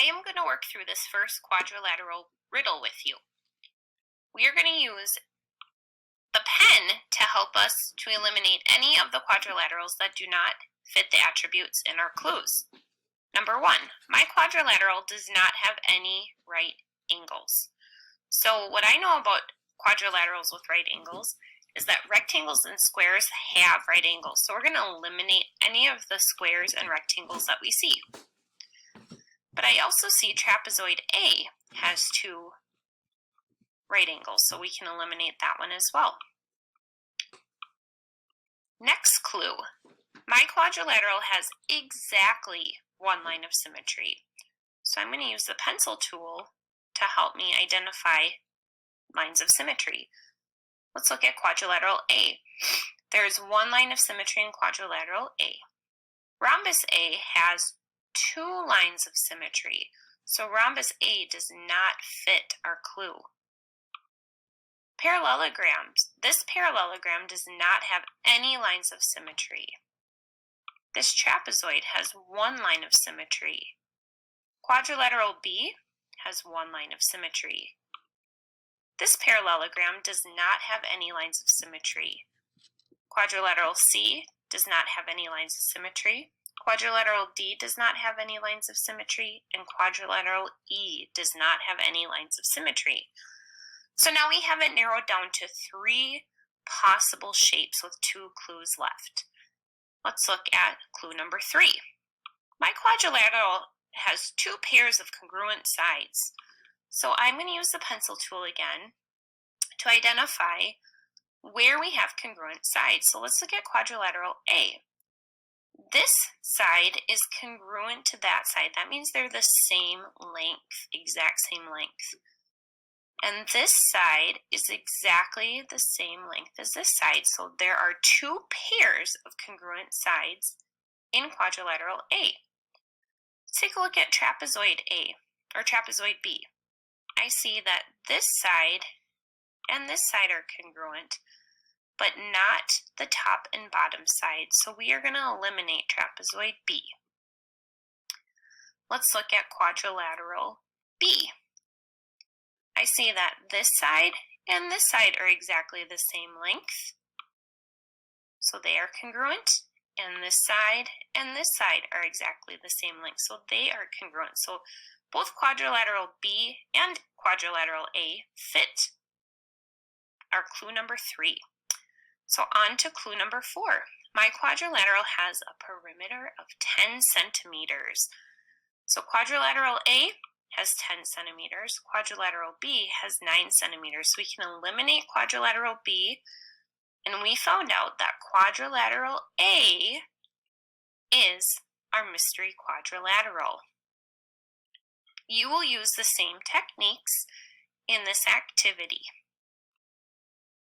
am going to work through this first quadrilateral riddle with you. We are going to use the pen to help us to eliminate any of the quadrilaterals that do not fit the attributes in our clues. Number 1, my quadrilateral does not have any right angles. So what I know about quadrilaterals with right angles is that rectangles and squares have right angles. So we're going to eliminate any of the squares and rectangles that we see. But I also see trapezoid A has 2 right angles, so we can eliminate that one as well. Next clue, my quadrilateral has exactly 1 line of symmetry. So I'm going to use the pencil tool to help me identify lines of symmetry. Let's look at quadrilateral A. There's 1 line of symmetry in quadrilateral A. Rhombus A has 2 lines of symmetry, so rhombus A does not fit our clue. Parallelograms. This parallelogram does not have any lines of symmetry. This trapezoid has 1 line of symmetry. Quadrilateral B has 1 line of symmetry. This parallelogram does not have any lines of symmetry. Quadrilateral C does not have any lines of symmetry. Quadrilateral D does not have any lines of symmetry, and quadrilateral E does not have any lines of symmetry. So now we have it narrowed down to 3 possible shapes with 2 clues left. Let's look at clue number 3. My quadrilateral has 2 pairs of congruent sides. So I'm going to use the pencil tool again to identify where we have congruent sides. So let's look at quadrilateral A. This side is congruent to that side. That means they're the same length, exact same length. And this side is exactly the same length as this side. So there are 2 pairs of congruent sides in quadrilateral A. Let's take a look at trapezoid A, or trapezoid B. I see that this side and this side are congruent, but not the top and bottom side. So we are going to eliminate trapezoid B. Let's look at quadrilateral B. I see that this side and this side are exactly the same length. So they are congruent, and this side and this side are exactly the same length. So they are congruent. So both quadrilateral B and quadrilateral A fit our clue number 3. So on to clue number 4. My quadrilateral has a perimeter of 10 centimeters. So quadrilateral A has 10 centimeters. Quadrilateral B has 9 centimeters. So we can eliminate quadrilateral B, and we found out that quadrilateral A is our mystery quadrilateral. You will use the same techniques in this activity.